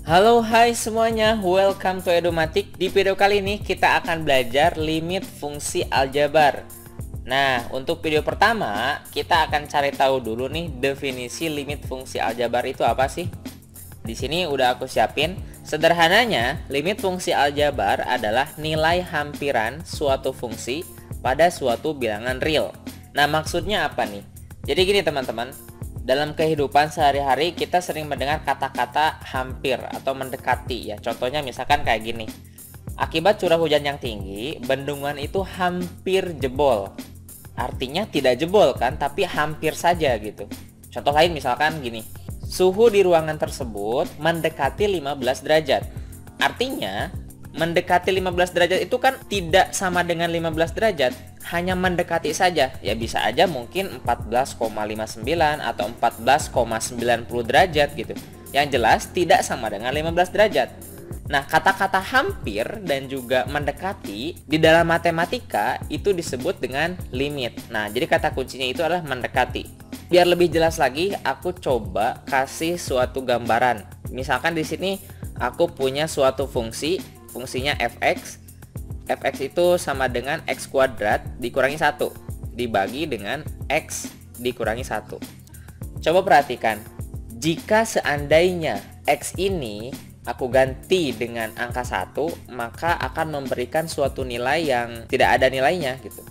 Halo, hai semuanya, welcome to Edumatik. Di video kali ini kita akan belajar limit fungsi aljabar. Nah, untuk video pertama, kita akan cari tahu dulu nih definisi limit fungsi aljabar itu apa sih? Di sini udah aku siapin. Sederhananya, limit fungsi aljabar adalah nilai hampiran suatu fungsi pada suatu bilangan real. Nah, maksudnya apa nih? Jadi gini teman-teman, dalam kehidupan sehari-hari kita sering mendengar kata-kata hampir atau mendekati ya. Contohnya misalkan kayak gini. Akibat curah hujan yang tinggi, bendungan itu hampir jebol. Artinya tidak jebol kan, tapi hampir saja gitu. Contoh lain misalkan gini. Suhu di ruangan tersebut mendekati 15 derajat. Artinya, mendekati 15 derajat itu kan tidak sama dengan 15 derajat, hanya mendekati saja. Ya bisa aja mungkin 14,59 atau 14,90 derajat gitu. Yang jelas tidak sama dengan 15 derajat. Nah, kata-kata hampir dan juga mendekati di dalam matematika itu disebut dengan limit. Nah, jadi kata kuncinya itu adalah mendekati. Biar lebih jelas lagi, aku coba kasih suatu gambaran. Misalkan di sini aku punya suatu fungsi, fungsinya fx. Fx itu sama dengan x kuadrat dikurangi 1 dibagi dengan x dikurangi 1. Coba perhatikan, jika seandainya x ini aku ganti dengan angka 1, maka akan memberikan suatu nilai yang tidak ada nilainya gitu.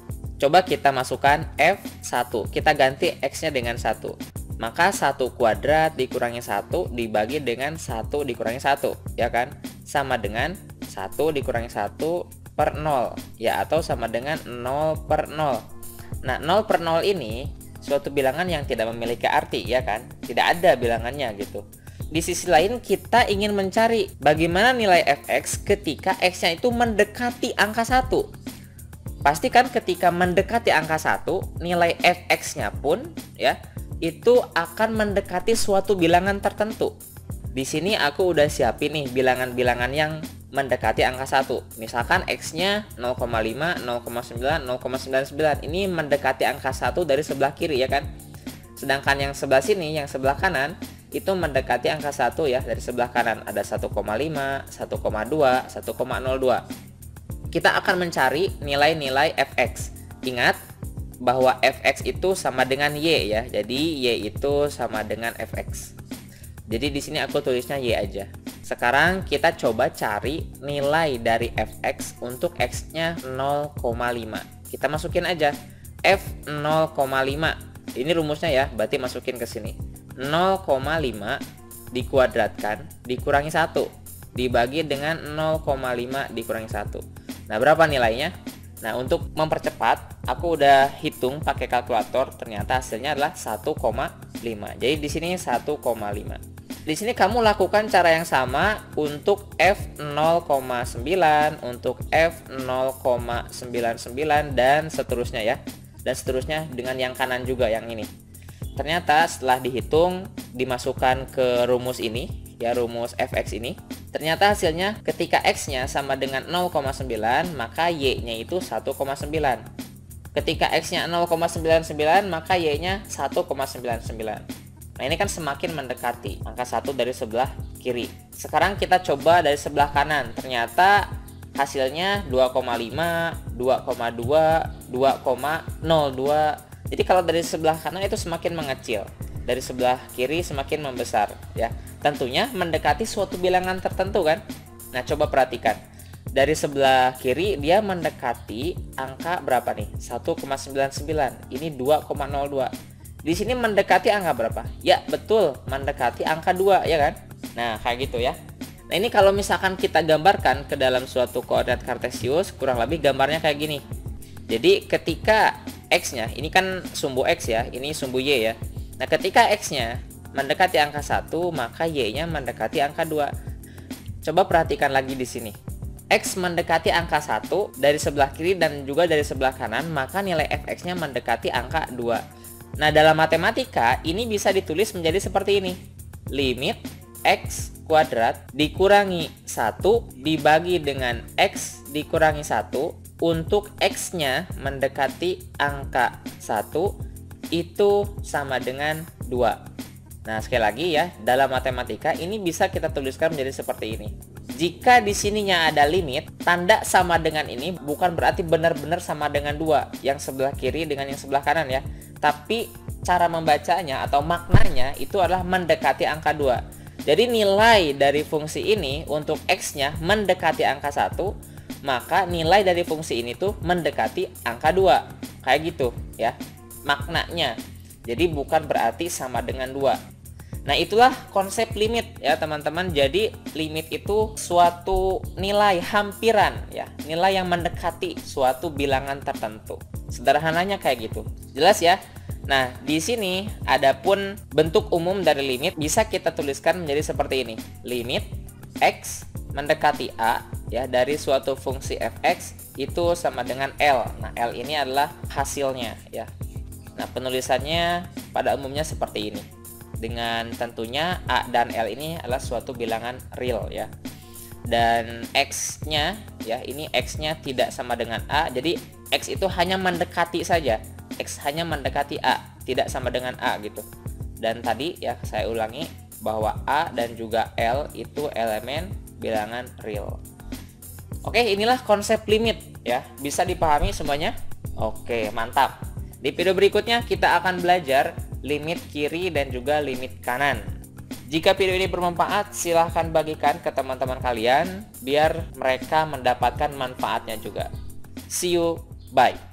Coba kita masukkan f1, kita ganti x-nya dengan 1. Maka 1 kuadrat dikurangi 1 dibagi dengan 1 dikurangi 1, ya kan? Sama dengan 1 dikurangi 1 per 0, ya, atau sama dengan 0 per 0. Nah, 0 per 0 ini suatu bilangan yang tidak memiliki arti, ya kan? Tidak ada bilangannya gitu. Di sisi lain kita ingin mencari bagaimana nilai fx ketika x-nya itu mendekati angka 1. Pastikan ketika mendekati angka 1, nilai fx-nya pun ya itu akan mendekati suatu bilangan tertentu. Di sini aku udah siapin nih bilangan-bilangan yang mendekati angka 1. Misalkan x-nya 0,5, 0,9, 0,99. Ini mendekati angka 1 dari sebelah kiri ya kan. Sedangkan yang sebelah sini, yang sebelah kanan itu mendekati angka 1 ya, dari sebelah kanan ada 1,5, 1,2, 1,02. Kita akan mencari nilai-nilai fx. Ingat bahwa fx itu sama dengan y ya. Jadi y itu sama dengan fx. Jadi di sini aku tulisnya y aja. Sekarang kita coba cari nilai dari fx untuk x-nya 0,5. Kita masukin aja f 0,5. Ini rumusnya ya, berarti masukin ke sini. 0,5 dikuadratkan dikurangi 1 dibagi dengan 0,5 dikurangi 1. Nah, berapa nilainya? Nah, untuk mempercepat, aku udah hitung pakai kalkulator, ternyata hasilnya adalah 1,5. Jadi di sini 1,5. Di sini kamu lakukan cara yang sama untuk f0,9, untuk f0,99 dan seterusnya ya. Dan seterusnya dengan yang kanan juga yang ini. Ternyata setelah dihitung, dimasukkan ke rumus ini, ya rumus fx ini. Ternyata hasilnya ketika x-nya sama dengan 0,9, maka y-nya itu 1,9. Ketika x-nya 0,99, maka y-nya 1,99. Nah, ini kan semakin mendekati angka 1 dari sebelah kiri. Sekarang kita coba dari sebelah kanan. Ternyata hasilnya 2,5, 2,2, 2,02. Jadi kalau dari sebelah kanan itu semakin mengecil, dari sebelah kiri semakin membesar ya. Tentunya mendekati suatu bilangan tertentu kan. Nah, coba perhatikan. Dari sebelah kiri dia mendekati angka berapa nih? 1,99. Ini 2,02. Di sini mendekati angka berapa? Ya, betul, mendekati angka 2 ya kan? Nah, kayak gitu ya. Nah, ini kalau misalkan kita gambarkan ke dalam suatu koordinat kartesius, kurang lebih gambarnya kayak gini. Jadi ketika x-nya, ini kan sumbu x ya, ini sumbu y ya. Nah, ketika x-nya mendekati angka 1, maka y-nya mendekati angka 2. Coba perhatikan lagi di sini. X mendekati angka 1 dari sebelah kiri dan juga dari sebelah kanan, maka nilai fx-nya mendekati angka 2. Nah, dalam matematika ini bisa ditulis menjadi seperti ini. Limit x kuadrat dikurangi 1 dibagi dengan x dikurangi 1 untuk x-nya mendekati angka 1 itu sama dengan 2. Nah, sekali lagi ya, dalam matematika ini bisa kita tuliskan menjadi seperti ini. Jika di sininya ada limit, tanda sama dengan ini bukan berarti benar-benar sama dengan 2, yang sebelah kiri dengan yang sebelah kanan ya. Tapi cara membacanya atau maknanya itu adalah mendekati angka 2. Jadi nilai dari fungsi ini untuk X-nya mendekati angka 1, maka nilai dari fungsi ini tuh mendekati angka 2. Kayak gitu ya maknanya. Jadi bukan berarti sama dengan 2. Nah, itulah konsep limit ya teman-teman. Jadi limit itu suatu nilai hampiran ya, nilai yang mendekati suatu bilangan tertentu. Sederhananya kayak gitu. Jelas ya? Nah, di sini adapun bentuk umum dari limit bisa kita tuliskan menjadi seperti ini. Limit X mendekati A ya dari suatu fungsi fx itu sama dengan L. Nah, L ini adalah hasilnya ya. Nah, penulisannya pada umumnya seperti ini. Dengan tentunya A dan L ini adalah suatu bilangan real ya. Dan X-nya ya, ini X-nya tidak sama dengan A. Jadi X itu hanya mendekati saja. X hanya mendekati A, tidak sama dengan A gitu. Dan tadi ya saya ulangi bahwa A dan juga L itu elemen bilangan real. Oke, inilah konsep limit ya. Bisa dipahami semuanya? Oke, mantap. Di video berikutnya kita akan belajar limit kiri dan juga limit kanan. Jika video ini bermanfaat, silahkan bagikan ke teman-teman kalian biar mereka mendapatkan manfaatnya juga. See you, bye.